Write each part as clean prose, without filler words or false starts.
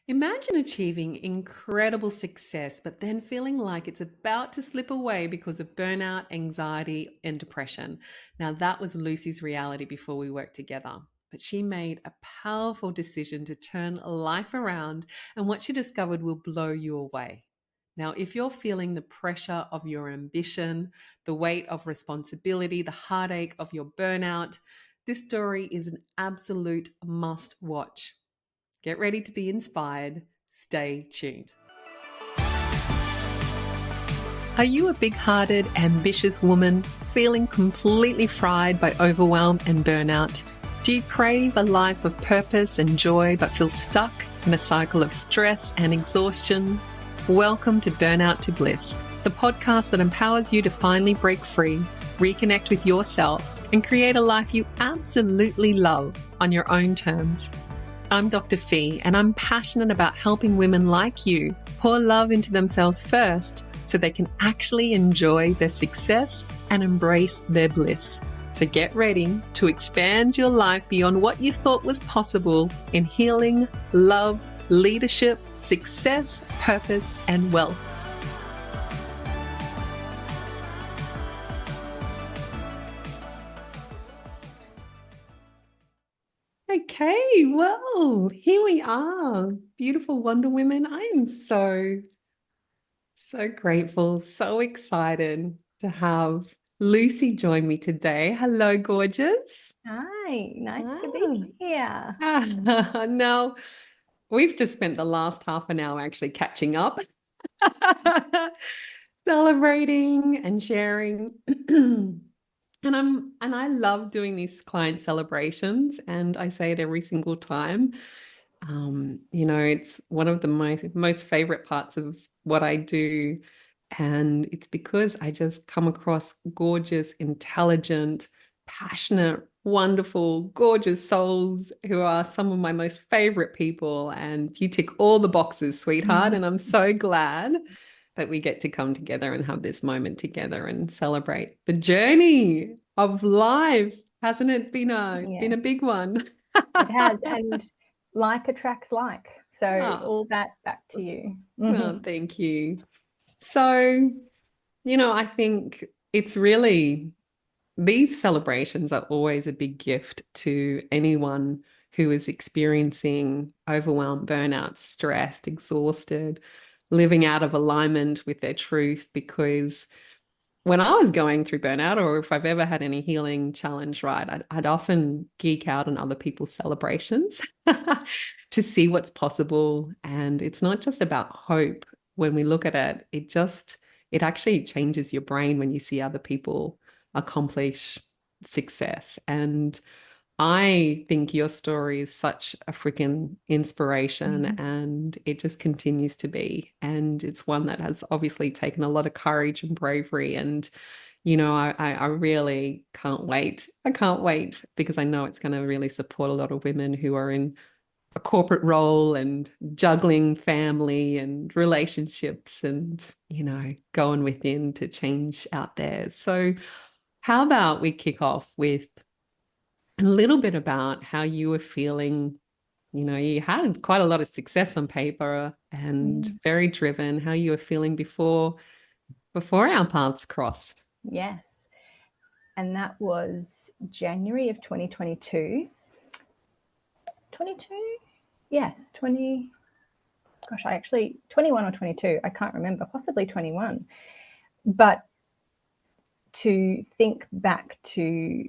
Imagine achieving incredible success, but then feeling like it's about to slip away because of burnout, anxiety, and depression. Now, that was Lucy's reality before we worked together. But she made a powerful decision to turn life around, and what she discovered will blow you away. Now, if you're feeling the pressure of your ambition, the weight of responsibility, the heartache of your burnout, this story is an absolute must watch. Get ready to be inspired. Stay tuned. Are you a big hearted, ambitious woman feeling completely fried by overwhelm and burnout? Do you crave a life of purpose and joy but feel stuck in a cycle of stress and exhaustion? Welcome to Burnout to Bliss, the podcast that empowers you to finally break free, reconnect with yourself, and create a life you absolutely love on your own terms. I'm Dr. Fee, and I'm passionate about helping women like you pour love into themselves first so they can actually enjoy their success and embrace their bliss. So get ready to expand your life beyond what you thought was possible in healing, love, leadership, success, purpose, and wealth. Okay, well, here we are, beautiful Wonder Women. I am so grateful, so excited to have Lucy join me today. Hello, gorgeous. Hi, nice to be here. Now, we've just spent the last half an hour actually catching up, celebrating and sharing. And I love doing these client celebrations, and I say it every single time. It's one of the most favorite parts of what I do. And it's because I just come across gorgeous, intelligent, passionate, wonderful, gorgeous souls who are some of my most favorite people. And you tick all the boxes, sweetheart. And I'm so glad that we get to come together and have this moment together and celebrate the journey of life. Hasn't it been it's been a big one? It has, and like attracts like. So all that back to you. Well, thank you. So, I think it's really, these celebrations are always a big gift to anyone who is experiencing overwhelm, burnout, stressed, exhausted, living out of alignment with their truth. Because when I was going through burnout, or if I've ever had any healing challenge, right, I'd often geek out on other people's celebrations to see what's possible. And it's not just about hope. When we look at it, it actually changes your brain when you see other people accomplish success. And I think your story is such a freaking inspiration, and it just continues to be. And it's one that has obviously taken a lot of courage and bravery. And, I really can't wait. I can't wait because I know it's going to really support a lot of women who are in a corporate role and juggling family and relationships and, going within to change out there. So how about we kick off with a little bit about how you were feeling. You had quite a lot of success on paper and very driven, how you were feeling before our paths crossed. Yes. And that was January of 2022. 22? Yes, 20. Gosh, 21 or 22. I can't remember, possibly 21. But to think back to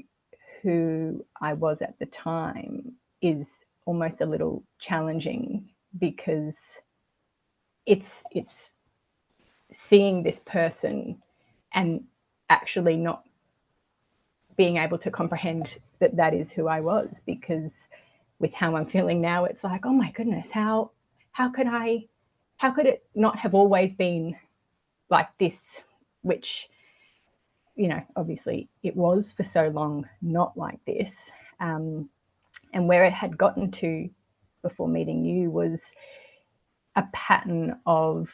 who I was at the time is almost a little challenging, because it's seeing this person and actually not being able to comprehend that is who I was, because with how I'm feeling now, it's like, oh my goodness, how could it not have always been like this, which, obviously it was for so long not like this. And where it had gotten to before meeting you was a pattern of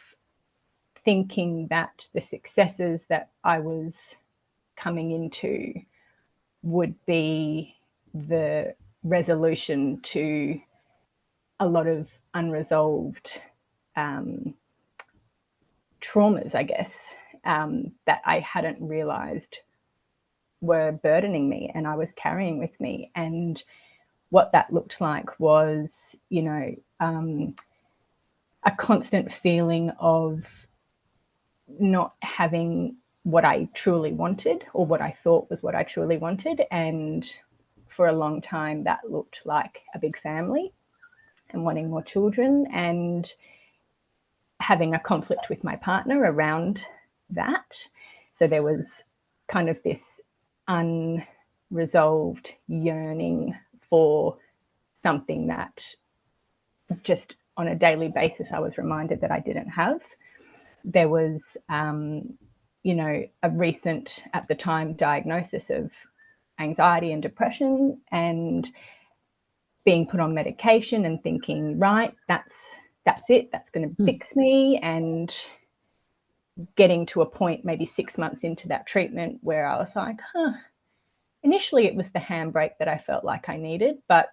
thinking that the successes that I was coming into would be the resolution to a lot of unresolved traumas, I guess, that I hadn't realized were burdening me and I was carrying with me. And what that looked like was, a constant feeling of not having what I truly wanted or what I thought was what I truly wanted. And for a long time, that looked like a big family and wanting more children and having a conflict with my partner around that. So there was kind of this unresolved yearning for something that just on a daily basis I was reminded that I didn't have. There was, a recent, at the time, diagnosis of anxiety and depression, and being put on medication and thinking, right, that's it, that's going to fix me, and getting to a point maybe 6 months into that treatment where I was like, initially it was the handbrake that I felt like I needed, but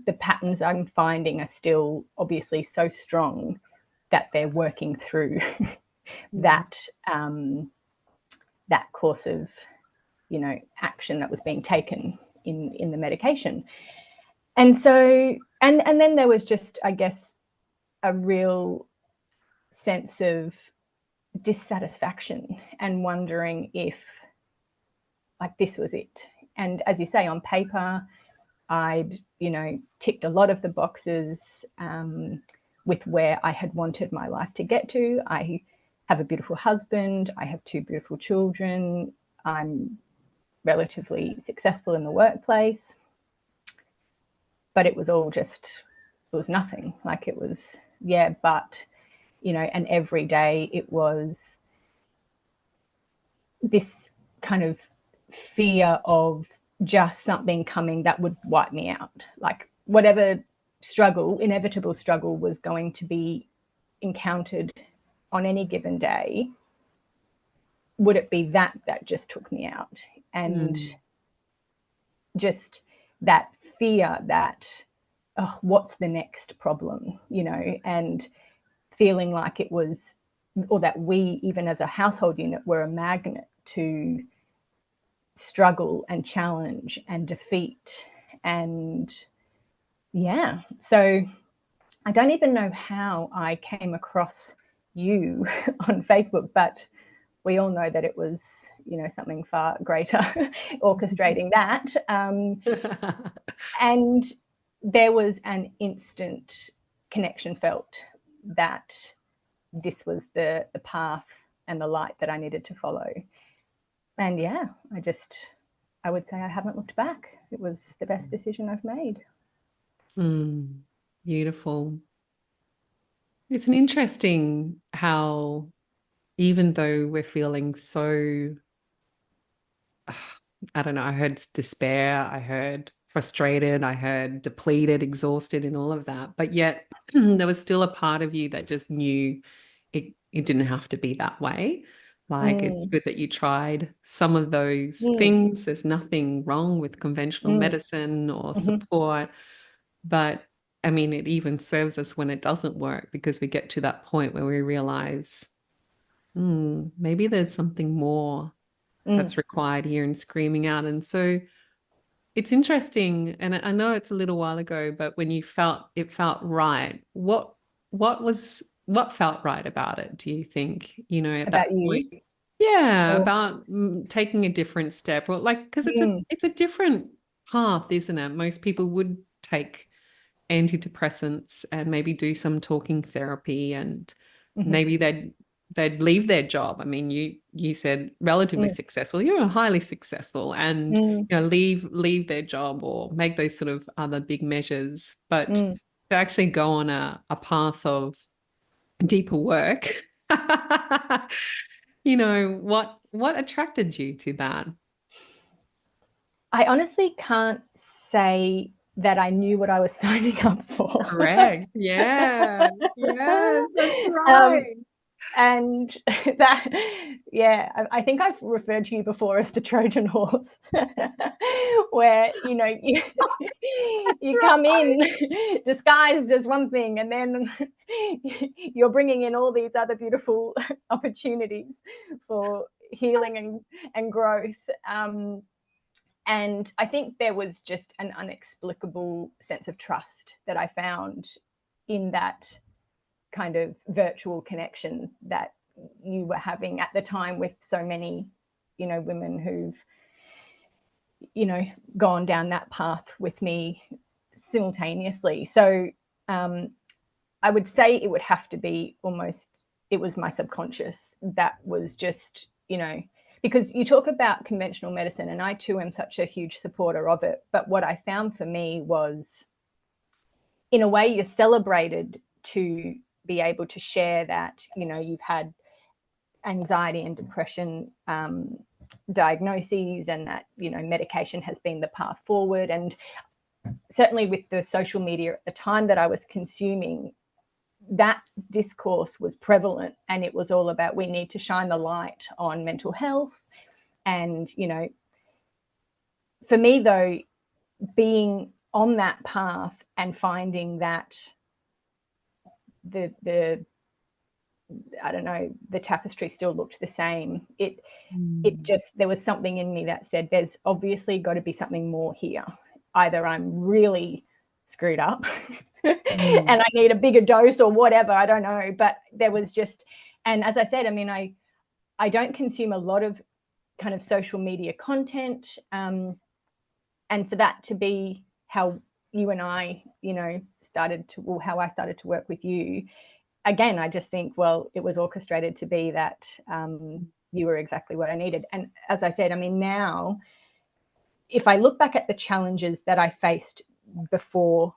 the patterns I'm finding are still obviously so strong that they're working through that that course of action that was being taken in the medication. And so and then there was just, I guess, a real sense of dissatisfaction and wondering if like this was it. And as you say, on paper I'd ticked a lot of the boxes with where I had wanted my life to get to. I have a beautiful husband, I have 2 beautiful children, I'm relatively successful in the workplace, but it was all just, it was nothing. Like it was, but and every day it was this kind of fear of just something coming that would wipe me out. Like whatever struggle, inevitable struggle was going to be encountered on any given day, would it be that just took me out? And just that fear that, oh, what's the next problem, and feeling like it was, or that we, even as a household unit, were a magnet to struggle and challenge and defeat. And so I don't even know how I came across you on Facebook, but we all know that it was, something far greater orchestrating that. And there was an instant connection felt that this was the path and the light that I needed to follow. And I would say I haven't looked back. It was the best decision I've made. Beautiful. It's an interesting how, even though we're feeling so, I don't know, I heard despair, I heard frustrated, I heard depleted, exhausted, and all of that, but yet there was still a part of you that just knew it didn't have to be that way. Like it's good that you tried some of those things. There's nothing wrong with conventional medicine or support, but I mean, it even serves us when it doesn't work, because we get to that point where we realize, maybe there's something more that's required here, and screaming out. And so it's interesting, and I know it's a little while ago, but when you felt it felt right, what felt right about it, do you think, at that About you? point? Yeah, Or, about taking a different step, or like, because it's a different path, isn't it? Most people would take antidepressants and maybe do some talking therapy, and maybe they'd leave their job. I mean, you said relatively successful. You're highly successful, and leave their job or make those sort of other big measures. But to actually go on a path of deeper work, what attracted you to that? I honestly can't say that I knew what I was signing up for. Correct. Yeah. Yes, that's right. And that, yeah, I think I've referred to you before as the Trojan horse, where, you know, That's you come right. in disguised as one thing, and then you're bringing in all these other beautiful opportunities for healing and growth. And I think there was just an inexplicable sense of trust that I found in that kind of virtual connection that you were having at the time with so many, you know, women who've, you know, gone down that path with me simultaneously. So I would say it would have to be almost, it was my subconscious that was just, you know, because you talk about conventional medicine, and I too am such a huge supporter of it. But what I found for me was, in a way, you're celebrated to be able to share that, you know, you've had anxiety and depression diagnoses, and that, you know, medication has been the path forward. And certainly with the social media at the time that I was consuming, that discourse was prevalent, and it was all about, we need to shine the light on mental health. And, you know, for me though, being on that path and finding that the I don't know, the tapestry still looked the same. It just, there was something in me that said, there's obviously got to be something more here. Either I'm really screwed up and I need a bigger dose, or whatever, I don't know. But there was just, and as I said, I mean, I don't consume a lot of kind of social media content. And for that to be how you and I, you know, started to, or how I started to work with you, again, I just think, well, it was orchestrated to be that you were exactly what I needed. And as I said, I mean, now, if I look back at the challenges that I faced before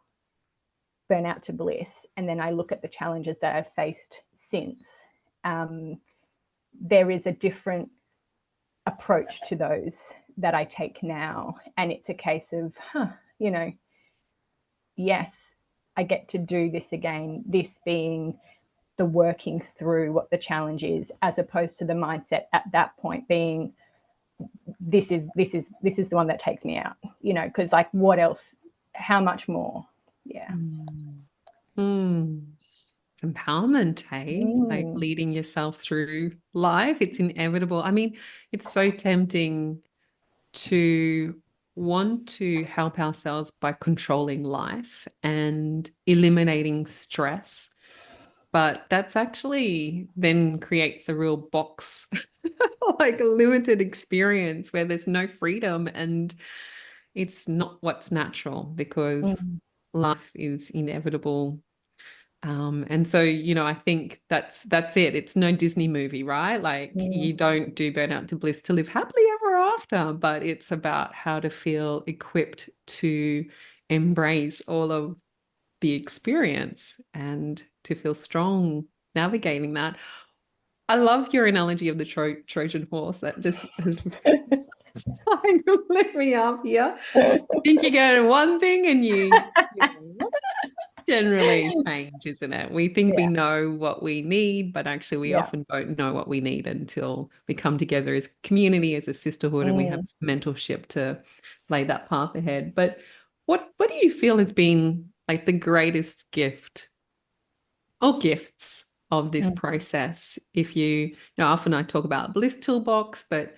Burnout to Bliss, and then I look at the challenges that I've faced since, there is a different approach to those that I take now. And it's a case of, you know, yes, I get to do this again, this being the working through what the challenge is, as opposed to the mindset at that point being, this is the one that takes me out, you know, because like, what else, how much more? Yeah. Empowerment, hey? Like leading yourself through life. It's inevitable. I mean, it's so tempting to want to help ourselves by controlling life and eliminating stress. But that's actually then creates a real box, like a limited experience where there's no freedom, and it's not what's natural, because life is inevitable. And so, you know, I think that's it. It's no Disney movie, right? Like you don't do Burnout to Bliss to live happily ever after, but it's about how to feel equipped to embrace all of the experience and to feel strong navigating that. I love your analogy of the Trojan horse. That just has lit me up here. You think you get one thing and well, that's generally change, isn't it? We think we Yeah. know what we need, but actually we Yeah. often don't know what we need until we come together as a community, as a sisterhood, and we have mentorship to lay that path ahead. But what do you feel has been like the greatest gift or gifts of this process? If you know, often I talk about Bliss Toolbox, but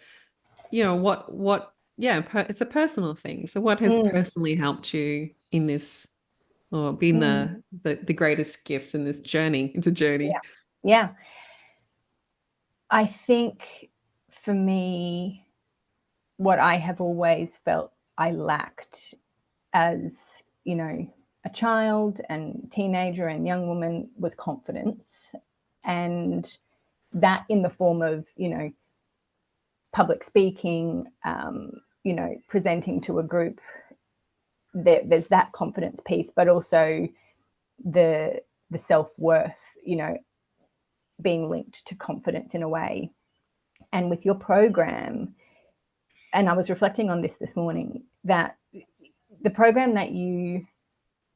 you know, yeah, it's a personal thing. So what has personally helped you in this, or been the greatest gifts in this journey? It's a journey. Yeah. Yeah. I think for me, what I have always felt I lacked as, you know, a child and teenager and young woman was confidence. And that in the form of, you know, public speaking, you know, presenting to a group, there's that confidence piece, but also the self-worth, you know, being linked to confidence in a way. And with your program, and I was reflecting on this morning, that the program that you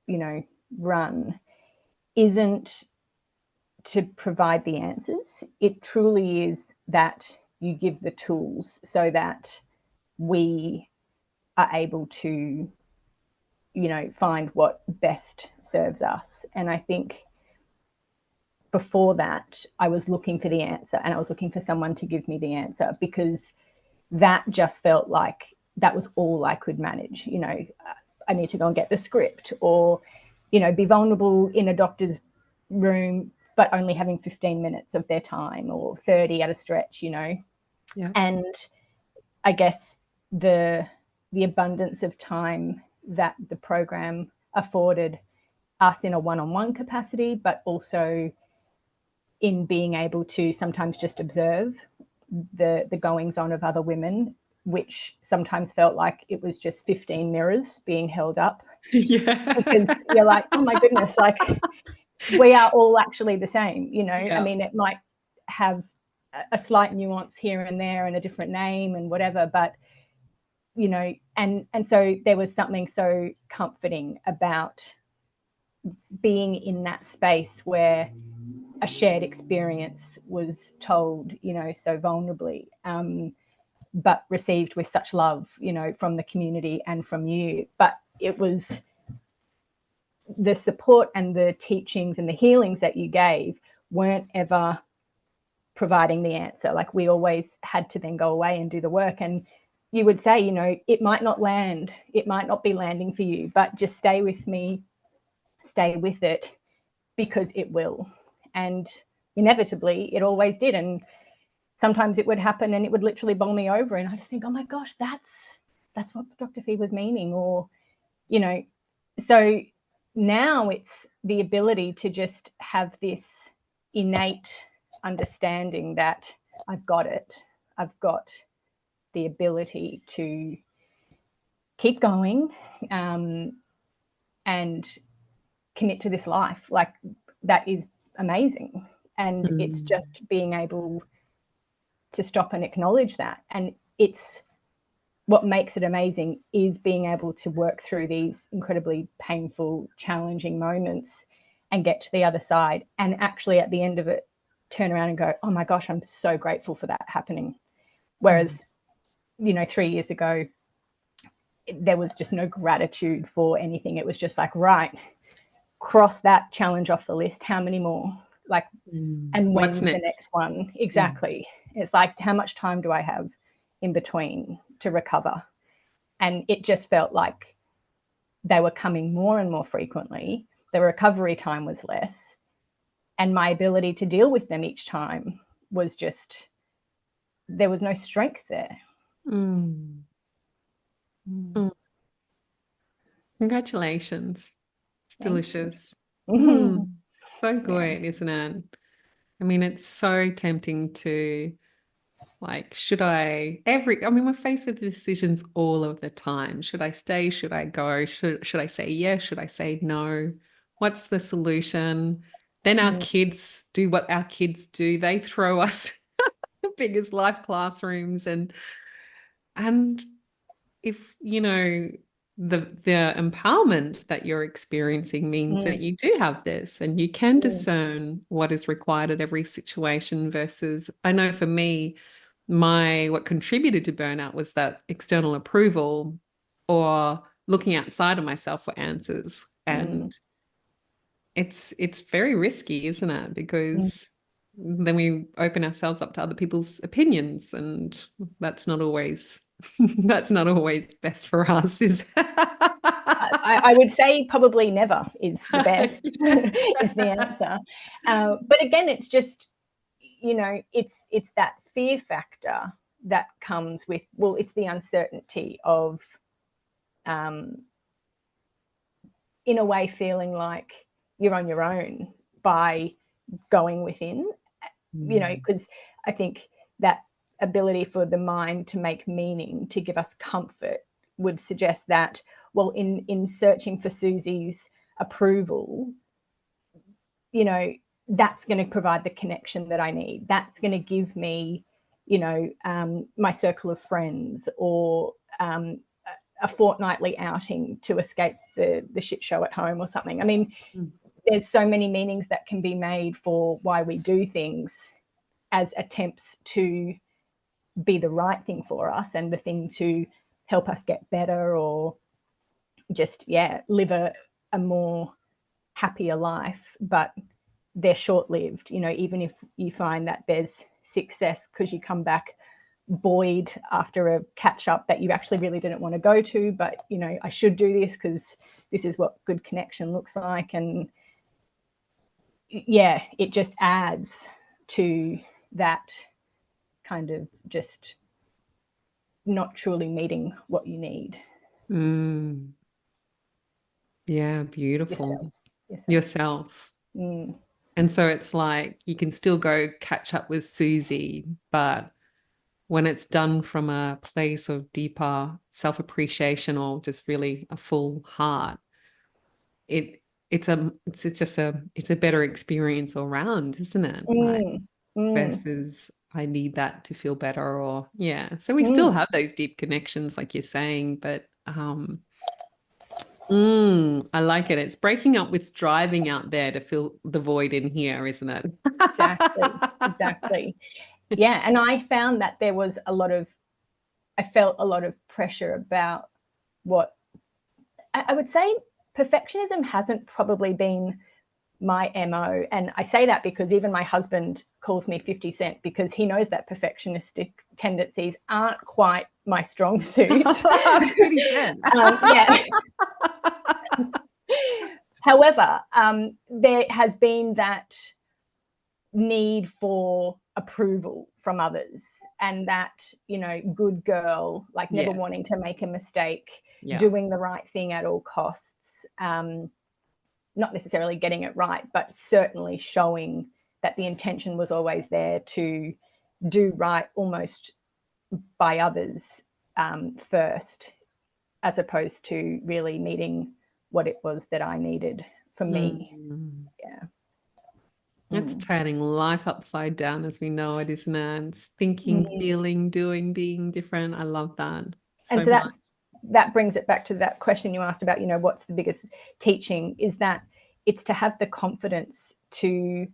know, run isn't to provide the answers. It truly is that you give the tools so that we are able to, find what best serves us. And I think before that, I was looking for the answer, and I was looking for someone to give me the answer, because that just felt like that was all I could manage. I need to go and get the script, or, be vulnerable in a doctor's room, but only having 15 minutes of their time, or 30 at a stretch, Yeah. And I guess the abundance of time that the program afforded us in a one-on-one capacity, but also in being able to sometimes just observe the goings on of other women, which sometimes felt like it was just 15 mirrors being held up. Yeah. Because you're like, oh my goodness, like we are all actually the same, Yeah. I mean, it might have a slight nuance here and there and a different name and whatever, but and so there was something so comforting about being in that space where a shared experience was told, so vulnerably, but received with such love, from the community and from you. But it was the support and the teachings and the healings that you gave weren't ever providing the answer. Like, we always had to then go away and do the work. And you would say, it might not land, it might not be landing for you, but just stay with me, stay with it, because it will. And inevitably, it always did. And sometimes it would happen and it would literally bowl me over. And I just think, oh my gosh, that's what Dr. Fee was meaning. Or, so now it's the ability to just have this innate understanding that I've got it. I've got the ability to keep going, and commit to this life. Like, that is amazing. And it's just being able to stop and acknowledge that. And it's what makes it amazing is being able to work through these incredibly painful, challenging moments and get to the other side, and actually at the end of it turn around and go, oh my gosh, I'm so grateful for that happening. Whereas 3 years ago, there was just no gratitude for anything. It was just like, right, cross that challenge off the list. How many more? Like, and when's the next one? Exactly. It's like, how much time do I have in between to recover? And it just felt like they were coming more and more frequently. The recovery time was less, and my ability to deal with them each time was just, there was no strength there. Congratulations. It's delicious. So good, isn't it? I mean, it's so tempting to, like, we're faced with decisions all of the time. Should I stay? Should I go? Should I say yes? Should I say no? What's the solution? Then our kids do what our kids do. They throw us the biggest life classrooms, and if the empowerment that you're experiencing means that you do have this and you can discern what is required at every situation, versus, I know for me, what contributed to burnout was that external approval or looking outside of myself for answers. And it's very risky, isn't it? Because then we open ourselves up to other people's opinions, and that's not always best for us, is I would say probably never is the best. Is the answer. But again, it's just, it's that fear factor that comes with, well, it's the uncertainty of, in a way, feeling like you're on your own by going within, because I think that ability for the mind to make meaning, to give us comfort, would suggest that, well, in searching for Susie's approval, that's going to provide the connection that I need. That's going to give me, my circle of friends, or a fortnightly outing to escape the shit show at home or something. I mean, there's so many meanings that can be made for why we do things as attempts to be the right thing for us and the thing to help us get better, or just, live a more happier life. But they're short-lived, even if you find that there's success because you come back buoyed after a catch up that you actually really didn't want to go to, but I should do this because this is what good connection looks like. And it just adds to that kind of just not truly meeting what you need. Yeah, beautiful. Yourself. And so it's like you can still go catch up with Susie, but when it's done from a place of deeper self-appreciation or just really a full heart, it's a better experience all round, isn't it? Like versus I need that to feel better, or so we still have those deep connections like you're saying, but I like it. It's breaking up with driving out there to fill the void in here, isn't it? Exactly. Yeah. And I found that there was I felt a lot of pressure about what I would say perfectionism hasn't probably been my MO. And I say that because even my husband calls me 50 Cent, because he knows that perfectionistic tendencies aren't quite my strong suit. 50 Cent. However, there has been that need for approval from others, and that, good girl, like never wanting to make a mistake, doing the right thing at all costs, not necessarily getting it right, but certainly showing that the intention was always there to do right almost by others first, as opposed to really meeting what it was that I needed for me. It's turning life upside down as we know it, isn't it? It's thinking, feeling, doing, being different. I love that so much. That brings it back to that question you asked about, what's the biggest teaching, is that it's to have the confidence to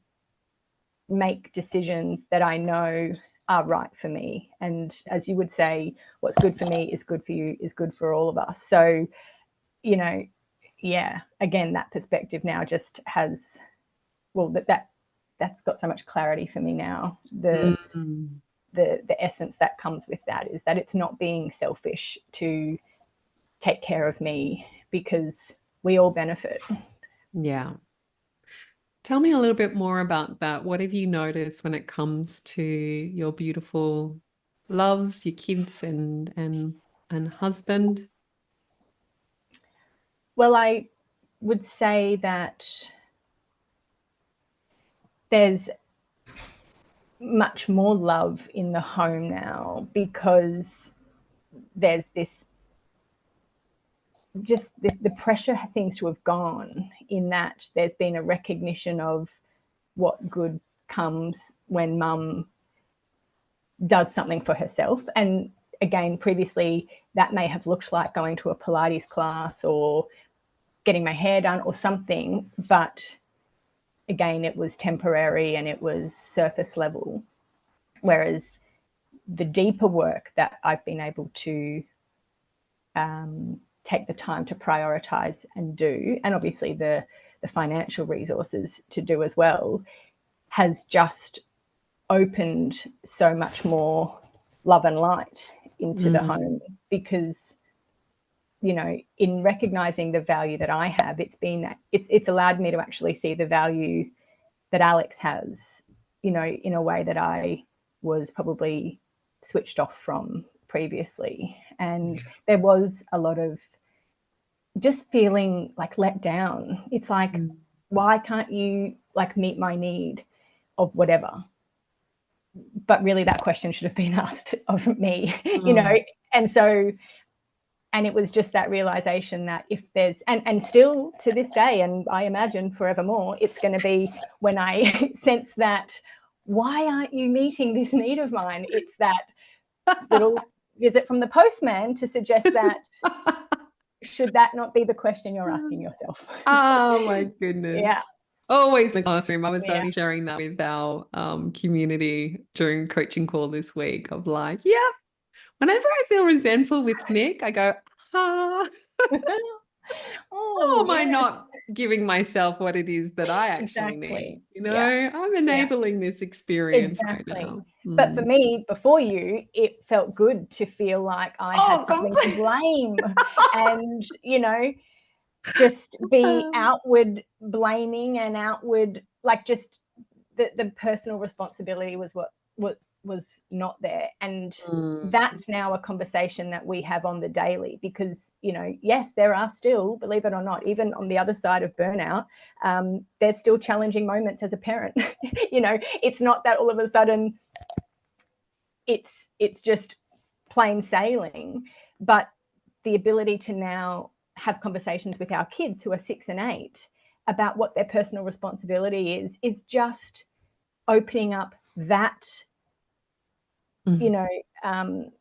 make decisions that I know are right for me. And as you would say, what's good for me is good for you, is good for all of us. So, again, that perspective now just has, that's got so much clarity for me now. The essence that comes with that is that it's not being selfish to take care of me, because we all benefit. Yeah. Tell me a little bit more about that. What have you noticed when it comes to your beautiful loves, your kids and husband? Well, I would say that there's much more love in the home now, because there's the pressure seems to have gone, in that there's been a recognition of what good comes when mum does something for herself. And again, previously that may have looked like going to a Pilates class or getting my hair done or something, but again, it was temporary and it was surface level. Whereas the deeper work that I've been able to take the time to prioritize and do, and obviously the financial resources to do as well, has just opened so much more love and light into the home. Because, in recognizing the value that I have, it's allowed me to actually see the value that Alex has, in a way that I was probably switched off from previously. And there was a lot of just feeling like let down. It's like, why can't you meet my need of whatever? But really that question should have been asked of me, and so, and it was just that realization that if there's, and still to this day, and I imagine forevermore, it's going to be when I sense that, why aren't you meeting this need of mine? It's that little visit from the postman to suggest that, should that not be the question you're asking yourself? Oh my goodness. always in the classroom. I was Yeah. only sharing that with our community during coaching call this week of like, yeah, whenever I feel resentful with Nick, I go, ah, Oh, how am I yes, not giving myself what it is that I actually need? exactly. You know, Yeah, I'm yeah, enabling this experience right exactly. now. But for Mm. me, before you, it felt good to feel like I had Oh, something to God. blame and, just be outward blaming and outward, like, just the personal responsibility was not there. And Mm. that's now a conversation that we have on the daily, because yes, there are still, believe it or not, even on the other side of burnout, there's still challenging moments as a parent. It's not that all of a sudden it's just plain sailing, but the ability to now have conversations with our kids who are 6 and 8 about what their personal responsibility is just opening up that you Mm. know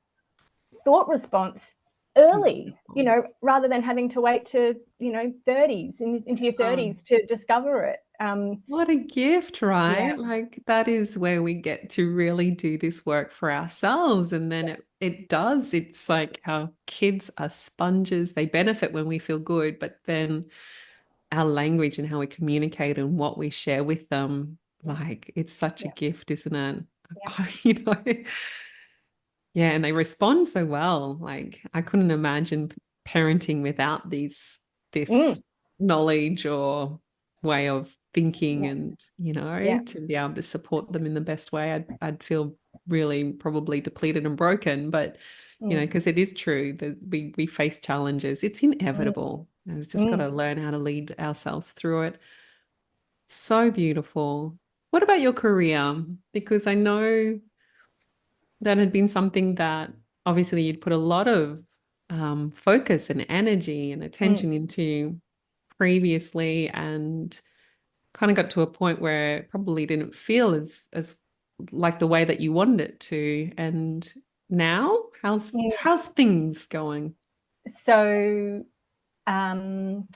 thought response early, Beautiful. rather than having to wait to 30s into your Oh, 30s to discover it. what a gift, Yeah, right? Like that is where we get to really do this work for ourselves. And then it does. It's like our kids are sponges. They benefit when we feel good, but then our language and how we communicate and what we share with them, like it's such a yeah, gift, isn't it? yeah. You know, yeah, and they respond so well. Like I couldn't imagine parenting without this Mm, knowledge or way of thinking yeah, and, yeah. to be able to support them in the best way. I'd feel really probably depleted and broken, but Mm, because it is true that we face challenges. It's mm, inevitable. And we've just got mm. to learn how to lead ourselves through it. So beautiful. What about your career? Because I know that had been something that obviously you'd put a lot of focus and energy and Mm. attention into previously, and kind of got to a point where it probably didn't feel as like the way that you wanted it to. And now, Mm. how's things going? So, um,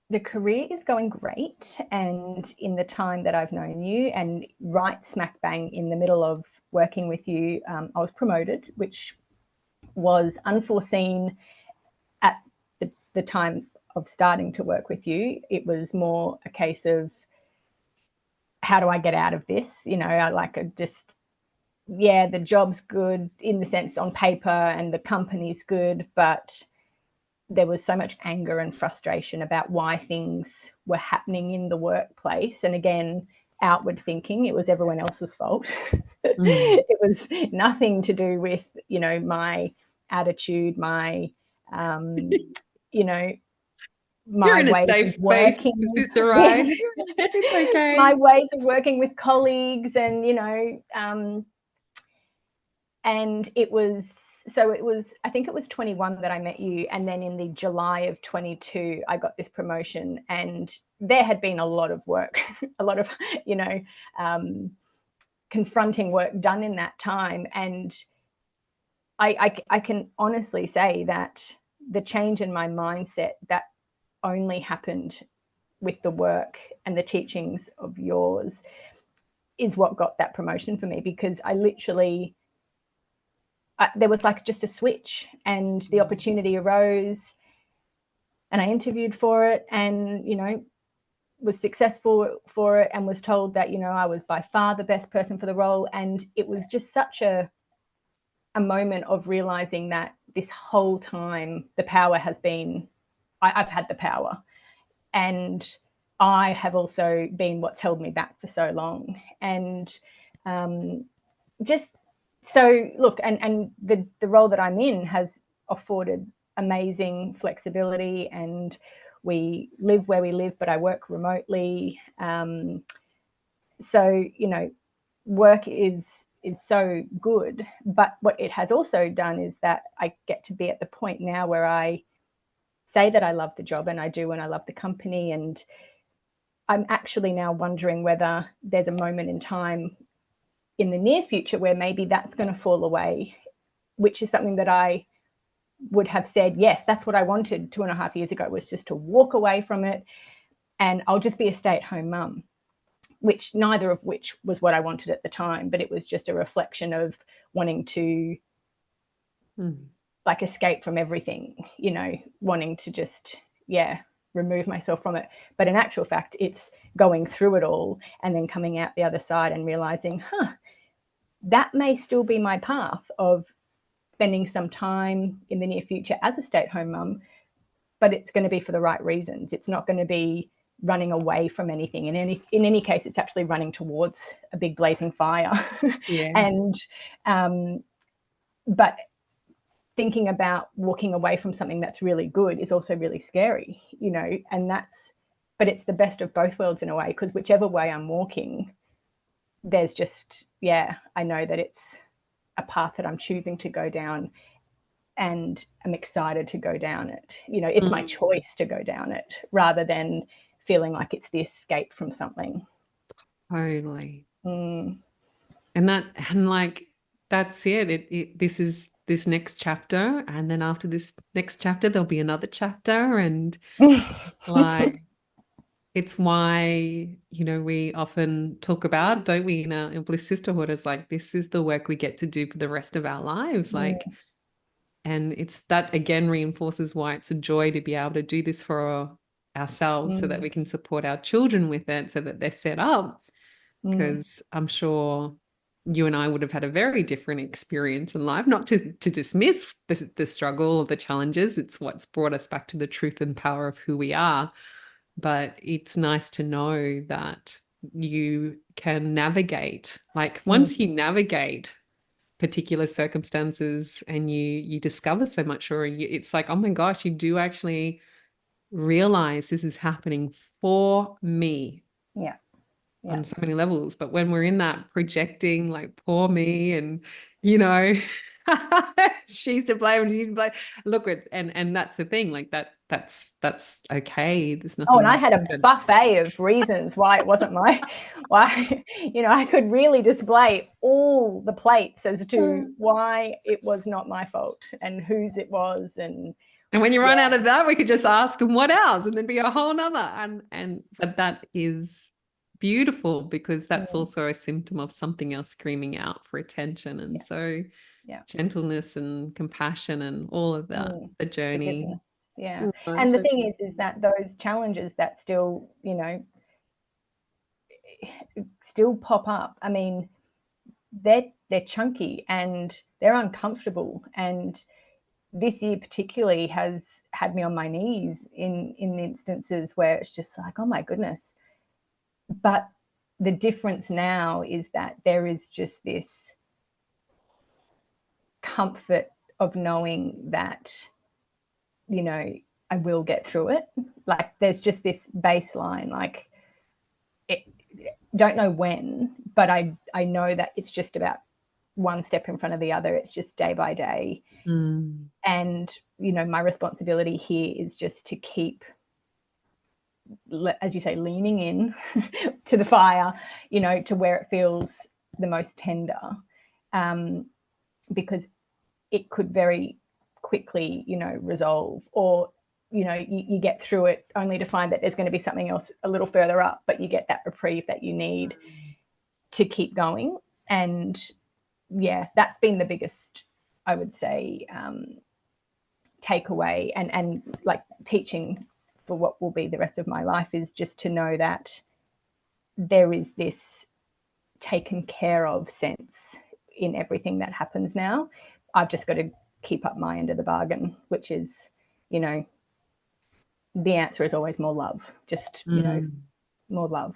the career is going great, and in the time that I've known you, and right smack bang in the middle of working with you, I was promoted, which was unforeseen at the time of starting to work with you. It was more a case of, how do I get out of this? I like just, yeah, the job's good in the sense on paper and the company's good, but there was so much anger and frustration about why things were happening in the workplace. And again, outward thinking, it was everyone else's fault. Mm. It was nothing to do with, my attitude, you know, You're my in a ways safe of space, working. Sister Yeah. Ryan. It's My okay. ways of working with colleagues, and I think it was 21 that I met you, and then in the July of 22 I got this promotion, and there had been a lot of work, a lot of you know um, confronting work done in that time. And I can honestly say that the change in my mindset that only happened with the work and the teachings of yours is what got that promotion for me, because I literally, there was like just a switch, and the opportunity arose, and I interviewed for it, and was successful for it, and was told that I was by far the best person for the role. And it was just such a moment of realizing that this whole time the power has been, I've had the power, and I have also been what's held me back for so long. And just so look, and the role that I'm in has afforded amazing flexibility, and we live where we live, but I work remotely. So work is so good, but what it has also done is that I get to be at the point now where I say that I love the job, and I do, and I love the company. And I'm actually now wondering whether there's a moment in time in the near future where maybe that's going to fall away, which is something that I would have said, yes, that's what I wanted 2.5 years ago, was just to walk away from it and I'll just be a stay-at-home mum, which neither of which was what I wanted at the time, but it was just a reflection of wanting to like escape from everything, you know, wanting to just, yeah, remove myself from it. But in actual fact, it's going through it all and then coming out the other side and realizing, that may still be my path of spending some time in the near future as a stay-at-home mum, but it's going to be for the right reasons. It's not going to be running away from anything. In any case, it's actually running towards a big blazing fire. Yes. And but thinking about walking away from something that's really good is also really scary, you know, but it's the best of both worlds in a way, because whichever way I'm walking, there's just, yeah, I know that it's a path that I'm choosing to go down and I'm excited to go down it. You know, it's my choice to go down it rather than feeling like it's the escape from something. Totally. And like that's it. This is this next chapter, and then after this next chapter there'll be another chapter, and like it's why, you know, we often talk about, don't we, in Bliss Sisterhood, it's like this is the work we get to do for the rest of our lives. Like, and it's that again reinforces why it's a joy to be able to do this for ourselves so that we can support our children with it, so that they're set up. Because I'm sure you and I would have had a very different experience in life, not to dismiss the struggle or the challenges. It's what's brought us back to the truth and power of who we are. But it's nice to know that you can navigate, like once you navigate particular circumstances and you discover so much, or it's like, oh my gosh, you do actually realize this is happening for me. Yeah. On so many levels. But when we're in that projecting, like, poor me, and you know, she's to blame and you to blame. Look, and that's the thing, like that's okay. There's Oh, and I nothing. had a buffet of reasons why it wasn't why, you know, I could really display all the plates as to why it was not my fault and whose it was. And when you run out of that, we could just ask them what else, and then be a whole nother. But that is beautiful, because that's also a symptom of something else screaming out for attention. And so gentleness and compassion and all of that, the journey. Yeah. And the thing is that those challenges that still, you know, still pop up, I mean, they're chunky and they're uncomfortable. And this year particularly has had me on my knees in instances where it's just like, oh my goodness. But the difference now is that there is just this comfort of knowing that, you know, I will get through it. Like there's just this baseline, like don't know when, but I know that it's just about one step in front of the other. It's just day by day. And, you know, my responsibility here is just to keep, as you say, leaning in to the fire, you know, to where it feels the most tender, because it could very quickly, you know, resolve, or, you know, you get through it only to find that there's going to be something else a little further up, but you get that reprieve that you need to keep going. And yeah, that's been the biggest, I would say, takeaway and like teaching for what will be the rest of my life, is just to know that there is this taken care of sense in everything that happens now. I've just got to keep up my end of the bargain, which is, you know, the answer is always more love, just, you know, more love.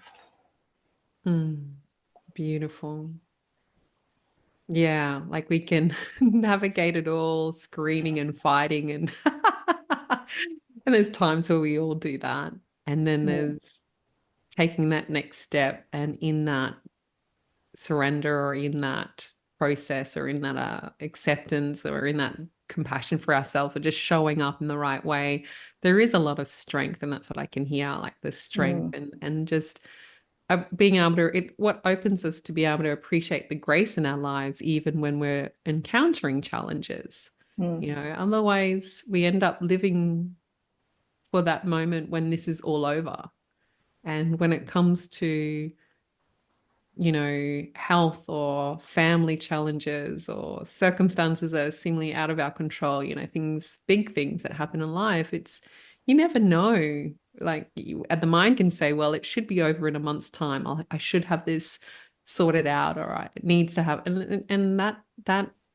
Beautiful. Yeah, like we can navigate it all, screaming and fighting, and and there's times where we all do that. And then there's taking that next step, and in that surrender, or in that process, or in that acceptance, or in that compassion for ourselves, or just showing up in the right way, there is a lot of strength. And that's what I can hear, like the strength and just being able to, what opens us to be able to appreciate the grace in our lives, even when we're encountering challenges. Mm. Otherwise we end up living for that moment when this is all over. And when it comes to health or family challenges or circumstances that are seemingly out of our control, big things that happen in life, you never know. Like the mind can say, well, it should be over in a month's time. I should have this sorted out, or it needs to have, and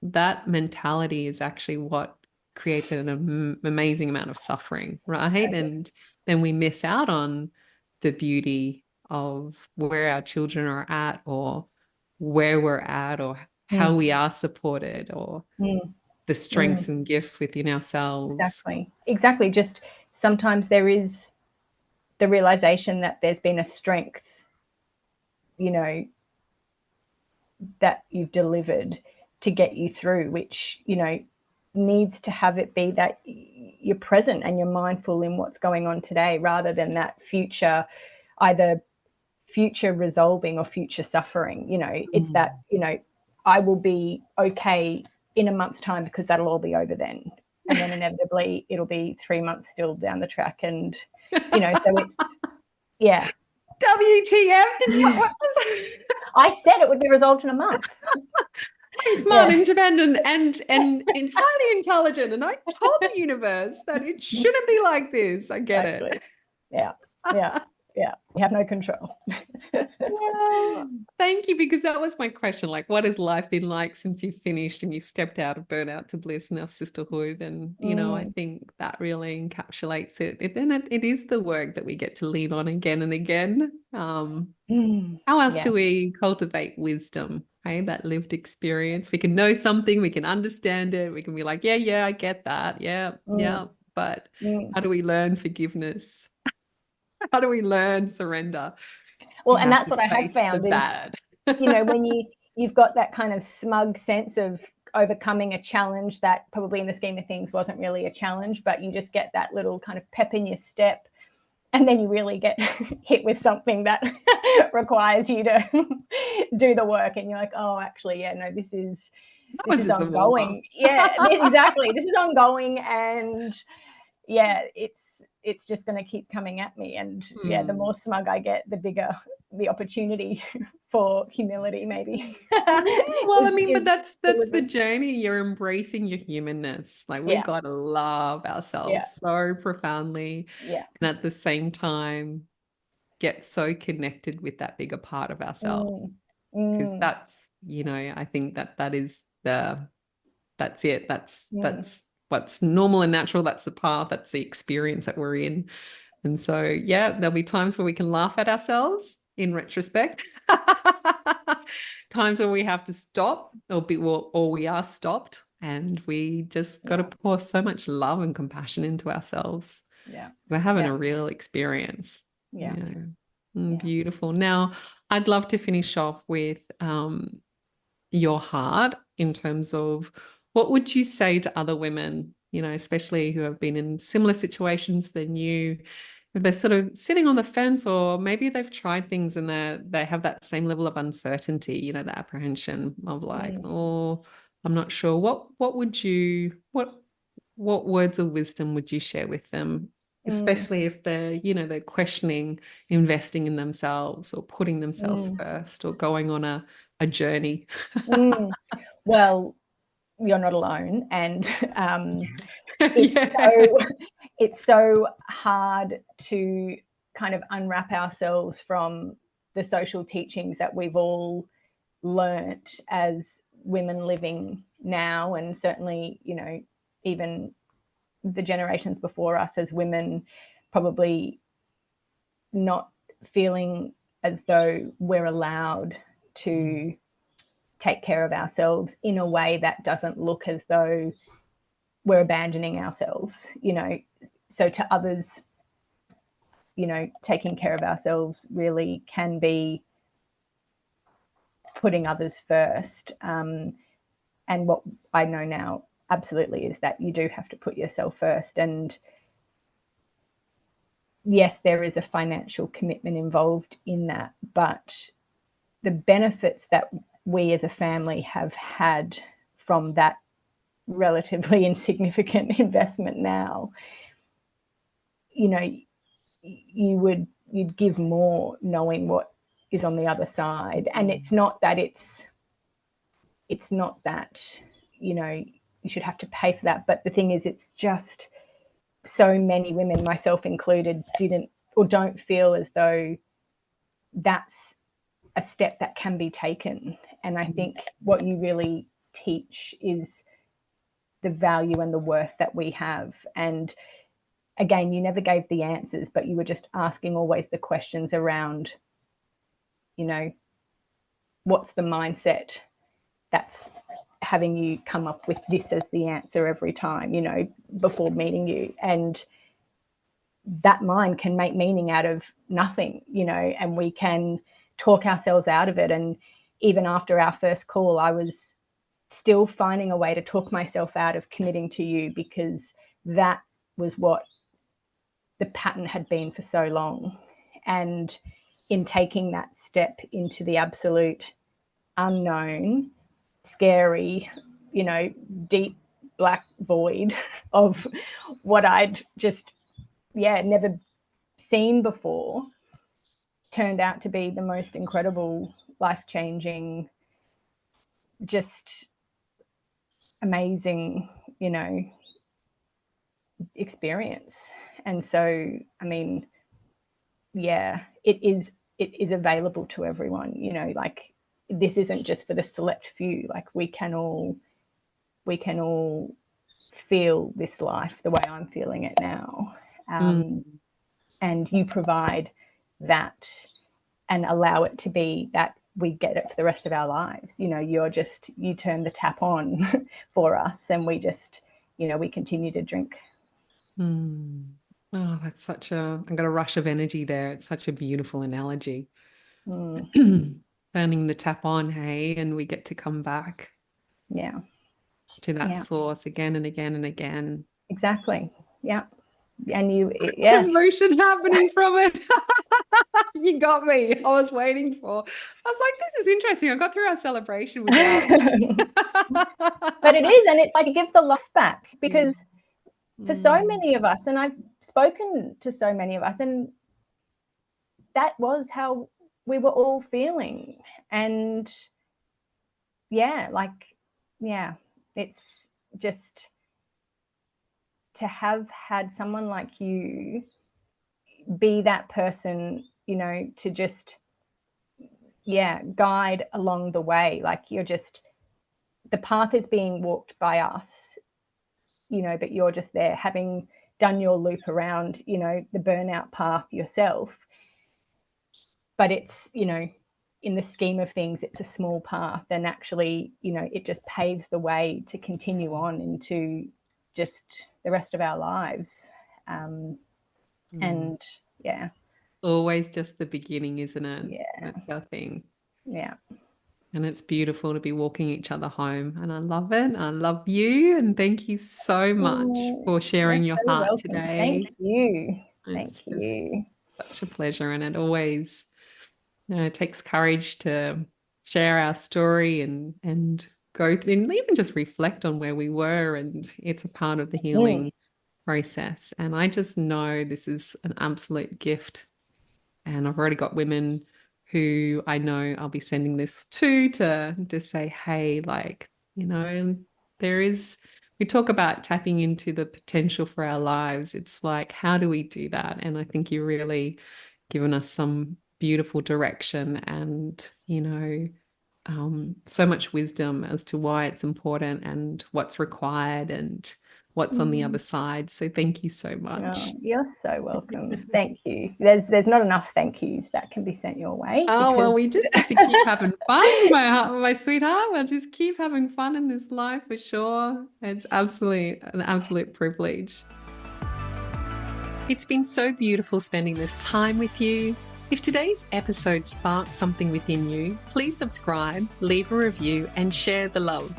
that mentality is actually what creates an amazing amount of suffering, right? And then we miss out on the beauty of where our children are at, or where we're at, or how Mm. we are supported, or Mm. the Mm. strengths and gifts within ourselves. Exactly. Just sometimes there is the realization that there's been a strength, you know, that you've delivered to get you through, which, needs to have it be that you're present and you're mindful in what's going on today, rather than that future, either future resolving or future suffering. It's that, I will be okay in a month's time because that'll all be over then. And then inevitably it'll be 3 months still down the track. And, so it's, yeah. WTF? I said it would be resolved in a month. I'm smart, independent, and highly intelligent, and I told the universe that it shouldn't be like this. I get it. Yeah. You have no control. Well, thank you, because that was my question. Like, what has life been like since you've finished and you've stepped out of burnout to bliss and our sisterhood? And, I think that really encapsulates it. It is the work that we get to lean on again and again. How else do we cultivate wisdom? Hey, that lived experience. We can know something, we can understand it, we can be like, yeah, I get that. Yeah. But how do we learn forgiveness? How do we learn surrender? Well, We and have that's to what I have face the found is, bad. when you've got that kind of smug sense of overcoming a challenge that probably in the scheme of things wasn't really a challenge, but you just get that little kind of pep in your step, and then you really get hit with something that requires you to do the work, and you're like, oh, actually, yeah, no, this is ongoing. Exactly. This is ongoing, and it's just going to keep coming at me. And the more smug I get, the bigger the opportunity for humility, maybe. Well, I mean, but that's the journey. You're embracing your humanness. Like, we got to love ourselves so profoundly, and at the same time get so connected with that bigger part of ourselves. Because that's, I think that is that's it. That's what's normal and natural. That's the path. That's the experience that we're in. And so, there'll be times where we can laugh at ourselves in retrospect. Times where we have to stop, or we are stopped, and we just got to pour so much love and compassion into ourselves. We're having a real experience. Beautiful. Now, I'd love to finish off with your heart, in terms of what would you say to other women, especially who have been in similar situations than you, if they're sort of sitting on the fence, or maybe they've tried things and they have that same level of uncertainty, the apprehension of like, oh, I'm not sure. What words of wisdom would you share with them, especially if they're questioning investing in themselves, or putting themselves first, or going on a journey? Well, you're not alone, and it's so hard to kind of unwrap ourselves from the social teachings that we've all learnt as women living now, and certainly, even the generations before us as women, probably not feeling as though we're allowed to take care of ourselves in a way that doesn't look as though we're abandoning ourselves. So to others, taking care of ourselves really can be putting others first. And what I know now absolutely is that you do have to put yourself first. And yes, there is a financial commitment involved in that, but the benefits that we as a family have had from that relatively insignificant investment now, you know, you'd give more knowing what is on the other side. And it's not that you know, you should have to pay for that, but the thing is, it's just so many women, myself included, didn't or don't feel as though that's a step that can be taken. And I think what you really teach is the value and the worth that we have. And again, you never gave the answers, but you were just asking always the questions around, you know, what's the mindset that's having you come up with this as the answer every time, you know, before meeting you. And that mind can make meaning out of nothing, you know, and we can talk ourselves out of it. And even after our first call, I was still finding a way to talk myself out of committing to you, because that was what the pattern had been for so long. And in taking that step into the absolute unknown, scary, you know, deep black void of what I'd just, never seen before, turned out to be the most incredible, life-changing, just amazing, you know, experience. And so, I mean, it is available to everyone, you know, like this isn't just for the select few. Like we can all feel this life the way I'm feeling it now. And you provide that and allow it to be that we get it for the rest of our lives. You know, you turn the tap on for us, and we just, you know, we continue to drink. Oh, that's I got a rush of energy there. It's such a beautiful analogy. Turning the tap on, hey, and we get to come back to that source again and again and again. Exactly. Yeah. And emotion happening from it. You got me. I was waiting for. I was like, this is interesting. I got through our celebration without. But it is, and it's like you give the loss back, because for so many of us, and I've spoken to so many of us, and that was how we were all feeling. And it's just to have had someone like you be that person, you know, to just guide along the way. Like the path is being walked by us, you know, but you're just there having done your loop around, you know, the burnout path yourself. But it's, you know, in the scheme of things, it's a small path, and actually, you know, it just paves the way to continue on into just the rest of our lives. And always just the beginning, isn't it? That's our thing. And it's beautiful to be walking each other home, and I love it. I love you, and thank you so much for sharing your heart welcome. today. Thank you. It's such a pleasure, and it always, you know, it takes courage to share our story and go through and even just reflect on where we were, and it's a part of the healing process. And I just know this is an absolute gift, and I've already got women who I know I'll be sending this to just say, hey, like, you know, we talk about tapping into the potential for our lives. It's like, how do we do that? And I think you've really given us some beautiful direction and, you know, so much wisdom as to why it's important and what's required and what's on the other side. So thank you so much. Oh, you're so welcome. Thank you. There's not enough thank yous that can be sent your way. Well, we just get to keep having fun, my sweetheart. We'll just keep having fun in this life for sure. It's an absolute privilege. It's been so beautiful spending this time with you. If today's episode sparked something within you, please subscribe, leave a review, and share the love.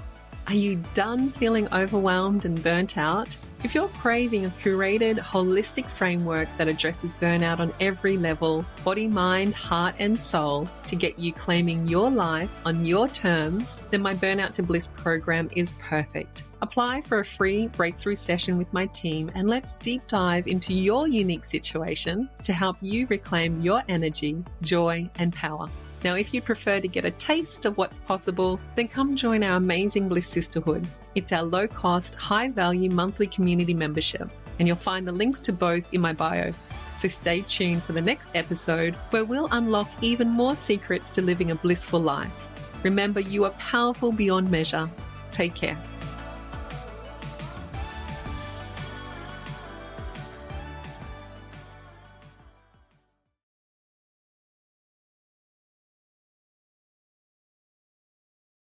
Are you done feeling overwhelmed and burnt out? If you're craving a curated, holistic framework that addresses burnout on every level, body, mind, heart, and soul, to get you claiming your life on your terms, then my Burnout to Bliss program is perfect. Apply for a free breakthrough session with my team and let's deep dive into your unique situation to help you reclaim your energy, joy, and power. Now, if you'd prefer to get a taste of what's possible, then come join our amazing Bliss Sisterhood. It's our low-cost, high-value monthly community membership, and you'll find the links to both in my bio. So stay tuned for the next episode where we'll unlock even more secrets to living a blissful life. Remember, you are powerful beyond measure. Take care.